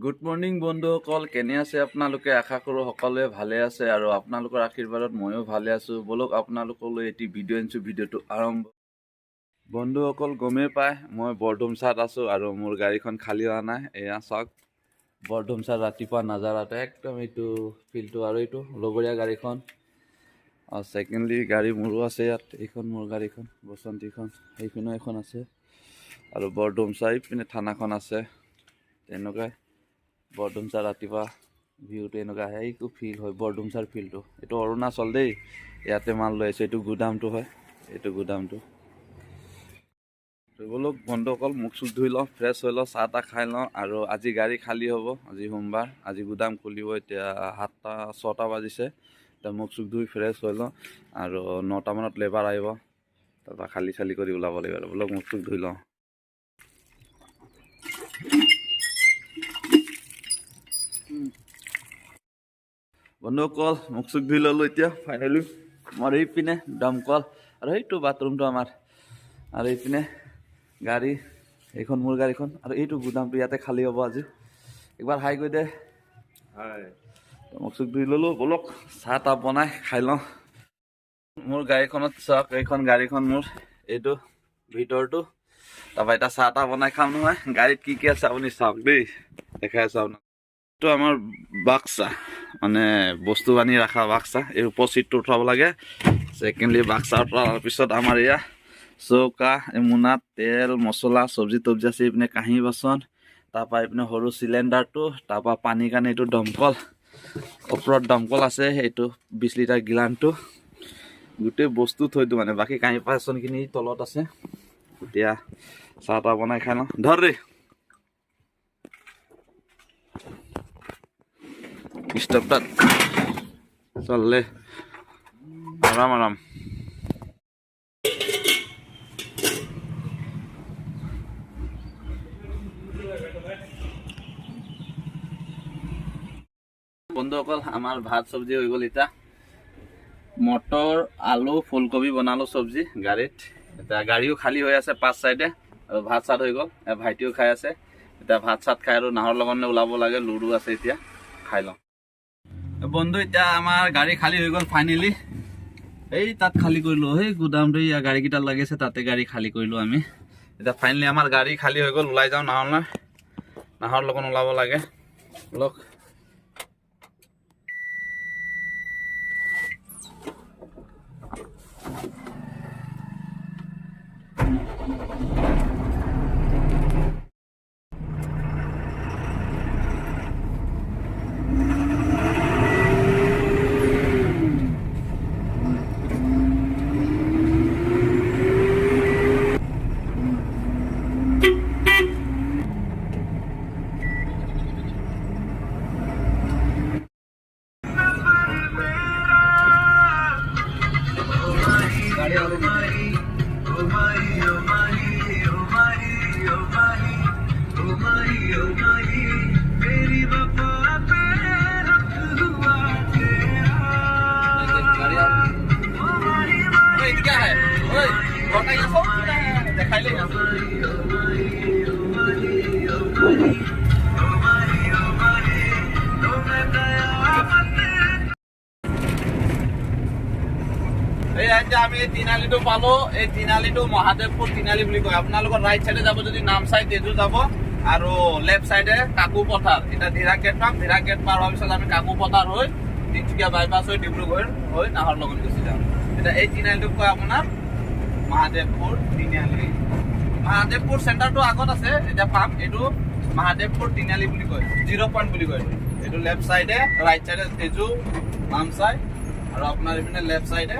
Good morning বন্ধুসকল, কেনে আছে আপোনালোকে? আশা কৰোঁ সকলোৱে ভালে আছে আৰু আপোনালোকৰ আশীৰ্বাদত ময়ো ভালে আছোঁ। বলক আপোনালোকলৈ এটি ভিডিঅ' আনিছোঁ। ভিডিঅ'টো আৰম্ভ। বন্ধুসকল, গমেই পায় মই বৰডুমচাত আছোঁ আৰু মোৰ গাড়ীখন খালী হোৱা নাই। এয়া চাওক, বৰডুমচাত ৰাতিপুৱা নাজাৰাতে একদম এইটো ফিল্ডটো আৰু এইটো লগৰীয়া গাড়ীখন। ছেকেণ্ডলি গাড়ী মোৰো আছে ইয়াত। এইখন মোৰ গাড়ীখন, বসন্তীখন। সেইখনো এখন আছে আৰু বৰডুমচা এইপিনে থানাখন আছে। তেনেকুৱাই বৰডুমচা ৰাতিপুৱা ভিউটো এনেকুৱা আহে। এইটো ফিল্ড হয় বৰডুমচাৰ ফিল্ডটো। এইটো অৰুণাচল দেই, ইয়াতে মাল লৈ আহিছোঁ। এইটো গুদামটো হয়, এইটো গুদামটো। বলক বন্ধুসকল, মুখ চুখ ধুই লওঁ, ফ্ৰেছ হৈ লওঁ, চাহ তাহ খাই লওঁ আৰু আজি গাড়ী খালী হ'ব। আজি সোমবাৰ, আজি গুদাম খুলিব। এতিয়া 7-6টা বাজিছে। এতিয়া মুখ চুখ ধুই ফ্ৰেছ হৈ লওঁ আৰু 9টা মানত লেবাৰ আহিব। তাৰপৰা খালী চালি কৰি ওলাব লাগিব আৰু। বলক মুখ চুখ ধুই লওঁ। বন্ধুসকল, মুখ চুখ ধুই ল'লোঁ এতিয়া ফাইনেলি। আমাৰ এইপিনে দমকল আৰু সেইটো বাথৰুমটো আমাৰ, আৰু এইপিনে গাড়ী, এইখন মোৰ গাড়ীখন আৰু এইটো গুদামটো ইয়াতে খালী হ'ব আজি। একবাৰ হাই কৈ দে। হাই। মুখ চুখ ধুই ল'লোঁ, বলক চাহ তাহ বনাই খাই লওঁ। মোৰ গাড়ীখনত চাওক, এইখন গাড়ীখন মোৰ, এইটো ভিতৰটো। তাৰপৰা এতিয়া চাহ তাহ বনাই খাম নহয়। গাড়ীত কি কি আছে আপুনি চাওক দেই, দেখাই আছোঁ আপোনাক। এইটো আমাৰ বাক্সা, মানে বস্তু বানি ৰখা বাক্সা। এই ওপৰ চিটটো উঠাব লাগে। ছেকেণ্ডলি বাক্সা উঠোৱাৰ পিছত আমাৰ এয়া চৌকা, এই মোনাত তেল মছলা চব্জি তব্জি আছে। এইপিনে কাঁহী বাচন, তাৰপৰা এইপিনে সৰু চিলিণ্ডাৰটো, তাৰপৰা পানীৰ কাৰণে এইটো দমকল, ওপৰত দমকল আছে। এইটো 20 লিটাৰ গিলানটো, গোটেই বস্তু থৈ দিওঁ মানে। বাকী কাঁহী বাচনখিনি তলত আছে। এতিয়া চাহ তাহ বনাই খাই লওঁ। ধৰ ৰে স্টপটাত চললে, আৰাম আৰাম। বন্ধুসকল, আমাৰ ভাত চব্জি হৈ গ'ল। এতিয়া মটৰ আলু ফুলকবি বনালোঁ চব্জি গাড়ীত। এতিয়া গাড়ীও খালী হৈ আছে 5 চাইডে আৰু ভাত চাত হৈ গ'ল। ভাইটিও খাই আছে। এতিয়া ভাত চাত খাই আৰু নাহৰ লগনে ওলাব লাগে। লুডু আছে, এতিয়া খাই লওঁ। বন্ধু, এতিয়া আমাৰ গাড়ী খালী হৈ গ'ল ফাইনেলি। এই তাত খালী কৰিলোঁ, সেই গুদামটো ইয়াৰ গাড়ীকেইটা লাগিছে, তাতে গাড়ী খালী কৰিলোঁ আমি। এতিয়া ফাইনেলি আমাৰ গাড়ী খালী হৈ গ'ল। ওলাই যাওঁ নাহৰ লগন ওলাব লাগে। লওক আমি তিনালিটো পালো। এই তিনালিটো মহাদেৱপুৰ তিনালি বুলি কয়। আপোনালোকৰ ৰাইট চাইডে যাব যদি নামচাই তেজু যাব, আৰু লেফ্ট চাইডে কাকু পথাৰ। এতিয়া ধীৰা গেট পাম। ধীৰা গেট পাৰ হোৱাৰ পিছত আমি কাকু পথাৰ হৈ তিনচুকীয়া বাইপাছ হৈ ডিব্ৰুগড় হৈ নাহৰ লগন গুচি যাম। এতিয়া এই তিনালিটোক কয় আপোনাৰ মহাদেৱপুৰ তিনিআলি। মহাদেৱপুৰ চেণ্টাৰটো আগত আছে, এতিয়া পাম। এইটো মহাদেৱপুৰ তিনিআলি বুলি কয়, 0 পইণ্ট বুলি কয়। এইটো লেফ্ট চাইডে, ৰাইট চাইডে তেজু নামচাই, আৰু আপোনাৰ এইপিনে লেফ্ট চাইডে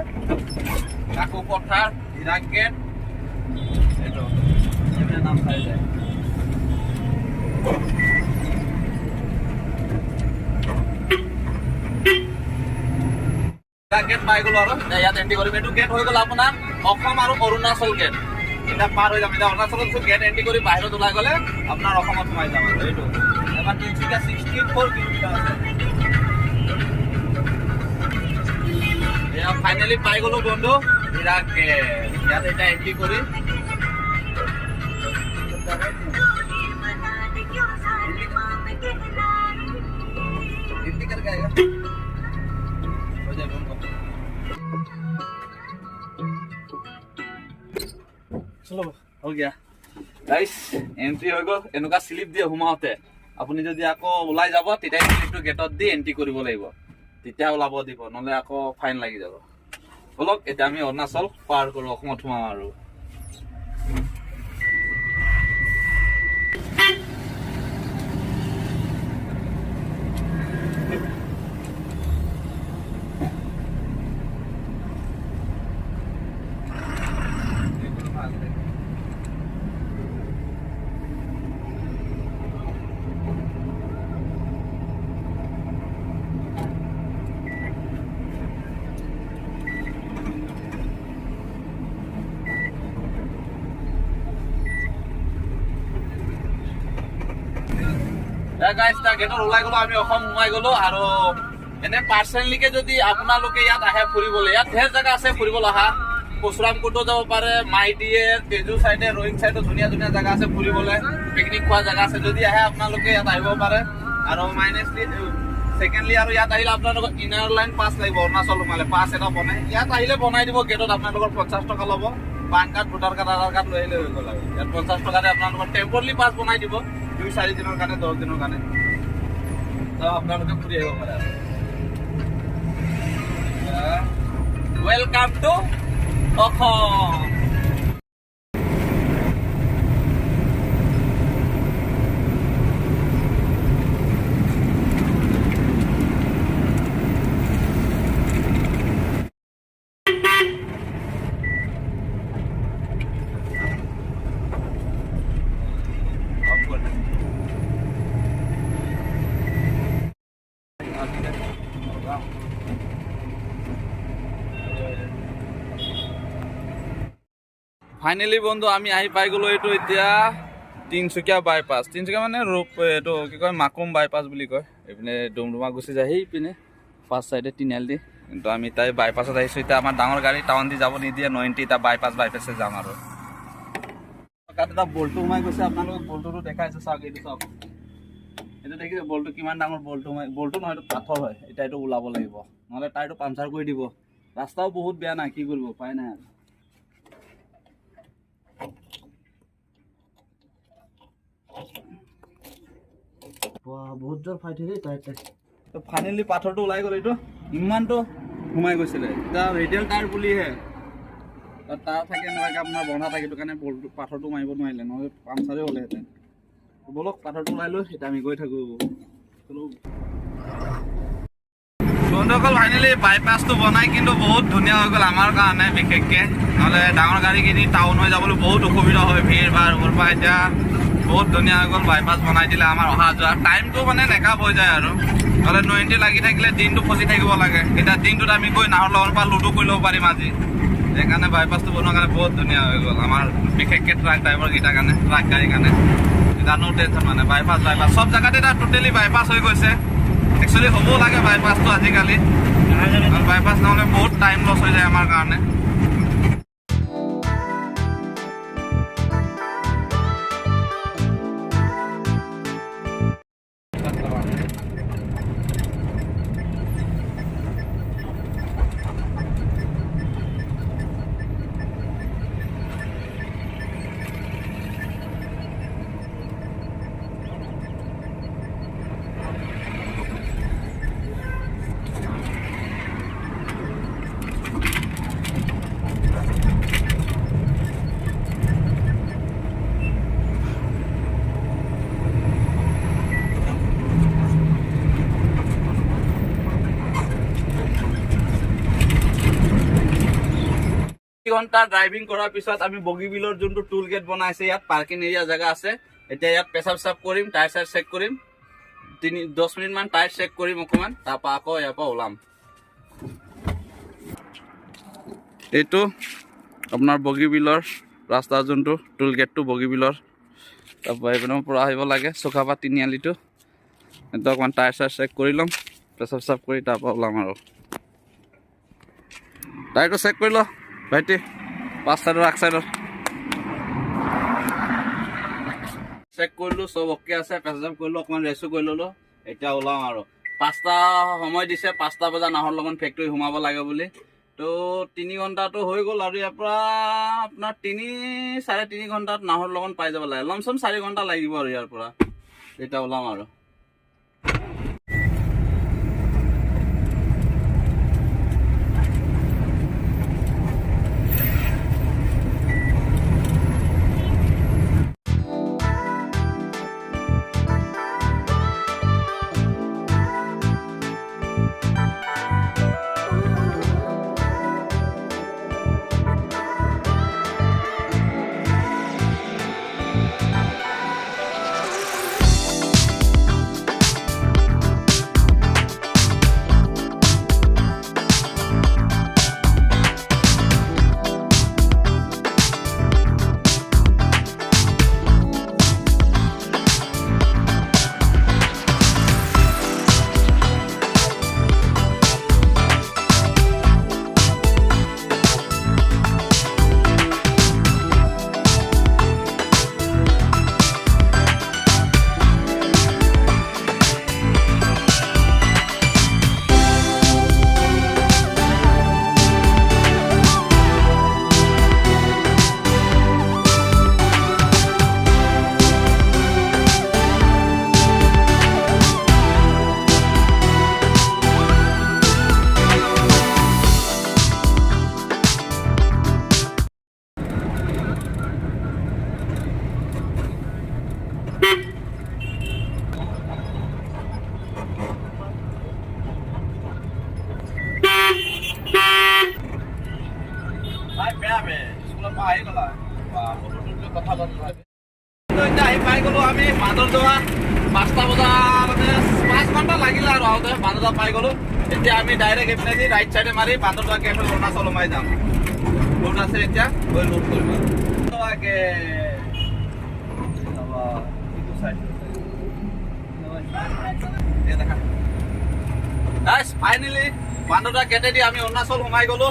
কাকু পথাৰ, হিৰাক গেট। এইটো এইপিনে নামচাই যায়। গেট পাই গ'লো আৰু ইয়াত এণ্ট্ৰি কৰিম। এইটো গেট হৈ গ'ল আপোনাৰ অসম আৰু অৰুণাচল গেট। এটা পাৰ হৈ যাম। এতিয়া অৰুণাচলত গেট এণ্ট্ৰি কৰি বাহিৰত ওলাই গ'লে আপোনাৰ অসমত সোমাই যাম। আৰু এইটো আমাৰ তিনিচুকীয়া 64 কিলোমিটাৰ আছে। ফাইনেলি পাই গ'লো বন্ধু হিৰাক গেট। ইয়াত এটা এণ্ট্ৰি কৰি हो गया गाइस एंट्री হৈ গল এনেকা স্লিপ দিয়ে হুমাওতে আপুনি যদি আকৌ ওলাই যাব তেতিয়া স্লিপটো গেটত দি এন্ট্ৰি কৰিব লাগিব তেতিয়া ওলাব দিব নহলে আকৌ ফাইন লাগি যাব বলক এটা আমি অৰুণাচল পাৰ কৰো অসমত হুমাও আৰু गाइस ता गेटर ওলাই গলো আমি অসম সোমাই গলো আৰু এনে পাৰ্সনেলিকে যদি আপোনালোকে ইয়াত আহে ফুৰিবলৈ ইয়াত ঢেৰ জায়গা আছে ফুৰিবলৈ আহা পশুৰাম কোটো যাব পাৰে মাইডিয়ে তেজু সাইডে ৰয়িং সাইডে ধুনীয়া ধুনীয়া জায়গা আছে ফুৰিবলৈ পিকনিক খোৱা জায়গা আছে যদি আহে আপোনালোকে ইয়াত আহিব পাৰে আৰু মাইনাছলি সেকেন্ডলি আৰু ইয়াত আহিলে আপোনালোকৰ ইনাৰ লাইন পাস লাগিব অৰুণাচল সোমালে পাস এটা বনাই ইয়াত আহিলে বনাই দিব গেটত আপোনালোকৰ 50 টকা ল'ব পান কাৰ্ড ভোটাৰ কাৰ্ড আধাৰ কাৰ্ড লৈ আহিলে হৈ গ'ল আৰু ইয়াত 50 টকাতে আপোনালোকৰ টেম্পৰলি পাস বনাই দিব 2-4 দিনৰ কাৰণে 10 দিনৰ কাৰণে তো আপোনালোকে ফুৰি আহিব পাৰে ওয়েলকাম টু অসম ফাইনালি বন্ধু আমি আহি পাই গলো এইটো এতিয়া তিনচুকীয়া বাইপাছ তিনচুকীয়া মানে ৰূপ এইটো কি কয় মাকুম বাইপাছ বুলি কয় এইপিনে ডুমডুমা গুচি যায় সেইপিনে ফাৰ্ষ্ট চাইডে তিনিআলি কিন্তু আমি তাই বাইপাছত আহিছোঁ এতিয়া আমাৰ ডাঙৰ গাড়ী টাউন দি যাব নিদিয়ে 90 এটা বাইপাছে যাম আৰু তাত এটা বল্টু সোমাই গৈছে আপোনালোকক বল্টুটো দেখাইছে চাওক এইটো চাওক এইটো দেখিছে বল্টু কিমান ডাঙৰ বল্টু নহয় এইটো পাথৰ হয় এতিয়া এইটো ওলাব লাগিব নহ'লে টায়াৰটো পামচাৰ কৰি দিব ৰাস্তাও বহুত বেয়া নাই কি কৰিব উপায় নাই আৰু বহুত জোৰ ফাইট হৈ টায়াৰ তো ফাইনেলি পাথৰটো ওলাই গ'ল এইটো ইমানটো সোমাই গৈছিলে এতিয়া ৰেডিয়েল টায়াৰ বুলিহে তাৰ থাকে এনেকুৱাকৈ আপোনাৰ বন্ধা থাকে সেইটো কাৰণে পাথৰটো মাৰিব নোৱাৰিলে নহ'লে পামচাৰে হ'লেহেঁতেন বলক পাথৰটো ওলাই লৈ এতিয়া আমি গৈ থাকোঁ বন্ধুসকল ফাইনেলি বাইপাছটো বনাই কিন্তু বহুত ধুনীয়া হৈ গ'ল আমাৰ কাৰণে বিশেষকৈ নহ'লে ডাঙৰ গাড়ীখিনি টাউন হৈ যাবলৈ বহুত অসুবিধা হয় ভিৰ ভাৰ ওপৰ পৰা এতিয়া বহুত ধুনীয়া হৈ গ'ল বাইপাছ বনাই দিলে আমাৰ অহা যোৱা টাইমটো মানে নেকাপ হৈ যায় আৰু নহ'লে 90 লাগি থাকিলে দিনটো ফচি থাকিব লাগে এতিয়া দিনটোত আমি গৈ নাহৰ লগৰ পৰা লুডু কৰি ল'ব পাৰিম আজি সেইকাৰণে বাইপাছটো বনোৱাৰ কাৰণে বহুত ধুনীয়া হৈ গ'ল আমাৰ বিশেষকৈ ট্ৰাক ড্ৰাইভাৰকেইটাৰ কাৰণে ট্ৰাক গাড়ীৰ কাৰণে এতিয়া নো টেনশ্যন মানে বাইপাছ চব জেগাতে এতিয়া টোটেলি বাইপাছ হৈ গৈছে একচুৱেলি হ'বও লাগে বাইপাছটো আজিকালি বাইপাছ নহ'লে বহুত টাইম লছ হৈ যায় আমাৰ কাৰণে ঘণ্টা ড্ৰাইভিং কৰাৰ পিছত আমি বগীবিলৰ যোনটো টুল গেট বনাইছে ইয়াত পাৰ্কিং এৰিয়া জেগা আছে এতিয়া ইয়াত পেচাব চাপ কৰিম টায়াৰ চায়াৰ চেক কৰিম 10 মিনিটমান টায়াৰ চেক কৰিম অকণমান তাৰপৰা আকৌ ইয়াৰ পৰা ওলাম এইটো আপোনাৰ বগীবিলৰ ৰাস্তা যোনটো টুল গেটটো বগীবিলৰ তাৰপৰা এইপিনৰ পৰা আহিব লাগে চুকাপা তিনিআলিটো এইটো অকণমান টায়াৰ চায়াৰ চেক কৰি ল'ম পেচাব চাপ কৰি তাৰপৰা ওলাম আৰু টায়াৰটো চেক কৰি ল ভাইটি 5 চাইডৰ আগ চাইডৰ চেক কৰিলোঁ চব অ'কে আছে পেচাব কৰিলোঁ অকণমান ৰেচো কৰি ল'লোঁ এতিয়া ওলাম আৰু 5টা সময় দিছে 5টা বজাত নাহৰ লগত ফেক্টৰী সোমাব লাগে বুলি তো 3 ঘণ্টাটো হৈ গ'ল আৰু ইয়াৰ পৰা আপোনাৰ 3-3.5 ঘণ্টাত নাহৰ লগন পাই যাব লাগে। লমচম 4 ঘণ্টা লাগিব আৰু ইয়াৰ পৰা এতিয়া ওলাম আৰু। পাই গ'লো আমি বান্দৰদোৱা 5টা বজাত 5 ঘণ্টা লাগিলে আৰু আহোঁতে বান্দৰদোৱা পাই গ'লো। এতিয়া আমি ডাইৰেক্ট এইপিনে দি ৰাইট চাইডে মাৰি বান্দৰদোৱা কেফে অৰুণাচল সোমাই যাম। লোড আছে এতিয়া গৈ লোড কৰিম। ফাইনেলি বান্দৰদোৱা গেটেদি আমি অৰুণাচল সোমাই গ'লো।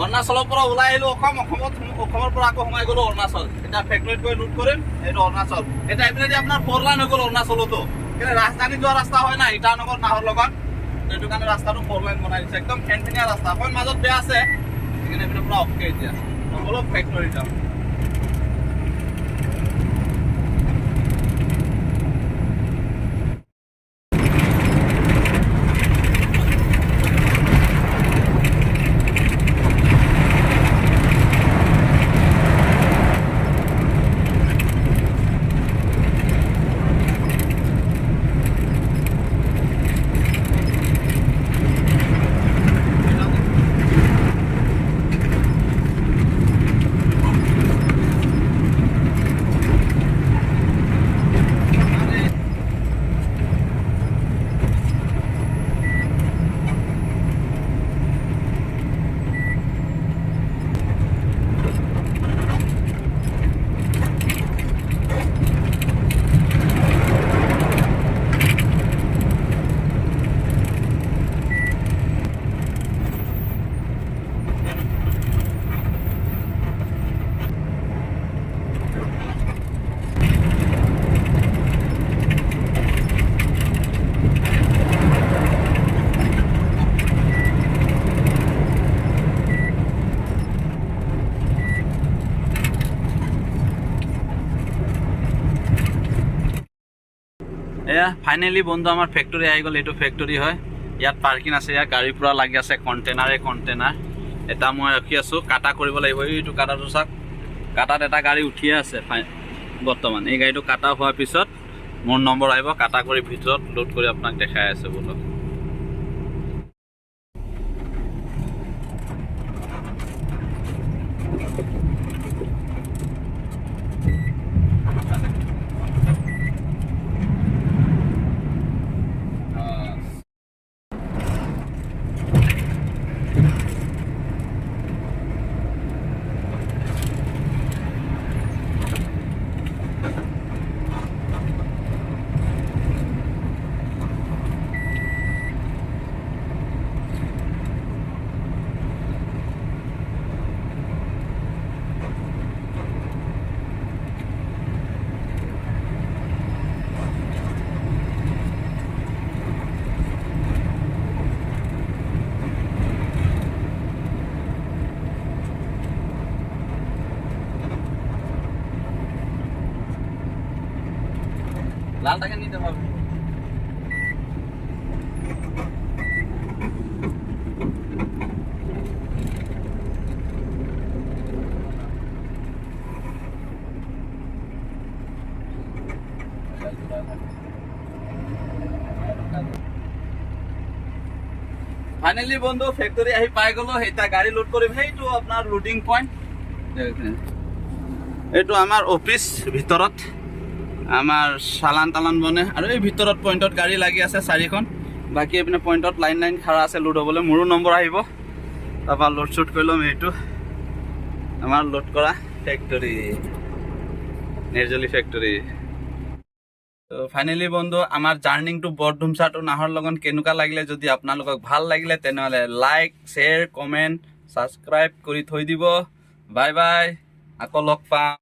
অৰুণাচলৰ পৰা ওলাই আহিলো অসমৰ পৰা আকৌ সোমাই গ'লো অৰুণাচল। এতিয়া ফেক্টৰীত গৈ লুট কৰিম। এইটো অৰুণাচল। এতিয়া এইপিনে আপোনাৰ 4 লাইন হৈ গ'ল অৰুণাচলতো। কিন্তু ৰাজধানী যোৱা ৰাস্তা হয় না ইটানগৰ নাহৰ লগত, সেইটো কাৰণে ৰাস্তাটো 4 লাইন বনাই দিছে। একদম ফেনফেনীয়া ৰাস্তা, অকণ মাজত বেয়া আছে, সেইকাৰণে এইপিনে পুৰা অকে। এতিয়া অলপ ফেক্টৰী যাম। এয়া ফাইনেলি বন্ধু আমাৰ ফেক্টৰী আহি গ'ল। এইটো ফেক্টৰী হয়, ইয়াত পাৰ্কিং আছে। ইয়াত গাড়ী পুৰা লাগি আছে, কণ্টেইনাৰ এটা মই ৰখি আছোঁ। কাটা কৰিব লাগিব। এইটো কাটাটো চাওক, কাটাত এটা গাড়ী উঠিয়ে আছে বৰ্তমান। এই গাড়ীটো কাটা হোৱাৰ পিছত মোৰ নম্বৰ আহিব, কাটা কৰি ভিতৰত লোড কৰি আপোনাক দেখাই আছে বোলো। লালটাকে নিতে হবে। ফাইনেলি বন্ধু ফেক্টৰী আহি পাই গলো। এতিয়া গাড়ী লোড কৰিম। সেইটো আপোনাৰ লোডিং পইণ্ট, এইটো আমাৰ অফিচ ভিতৰত আমাৰ চালান তালান বনে, আৰু এই ভিতৰত পইণ্টত গাড়ী লাগি আছে 4খন। বাকী এইপিনে পইণ্টত লাইন খাৰা আছে লোড হ'বলৈ। মোৰো নম্বৰ আহিব, তাৰপৰা লোড শ্বুট কৰি ল'ম। এইটো আমাৰ লোড কৰা ফেক্টৰী, নিৰ্জলি ফেক্টৰী। তো ফাইনেলি বন্ধু আমাৰ জাৰ্নিংটো বৰডুমচা টু নাহৰলগুন কেনেকুৱা লাগিলে, যদি আপোনালোকক ভাল লাগিলে তেনেহ'লে লাইক, শ্বেয়াৰ, কমেণ্ট, ছাবস্ক্ৰাইব কৰি থৈ দিব। বাই বাই, আকৌ লগ পাম।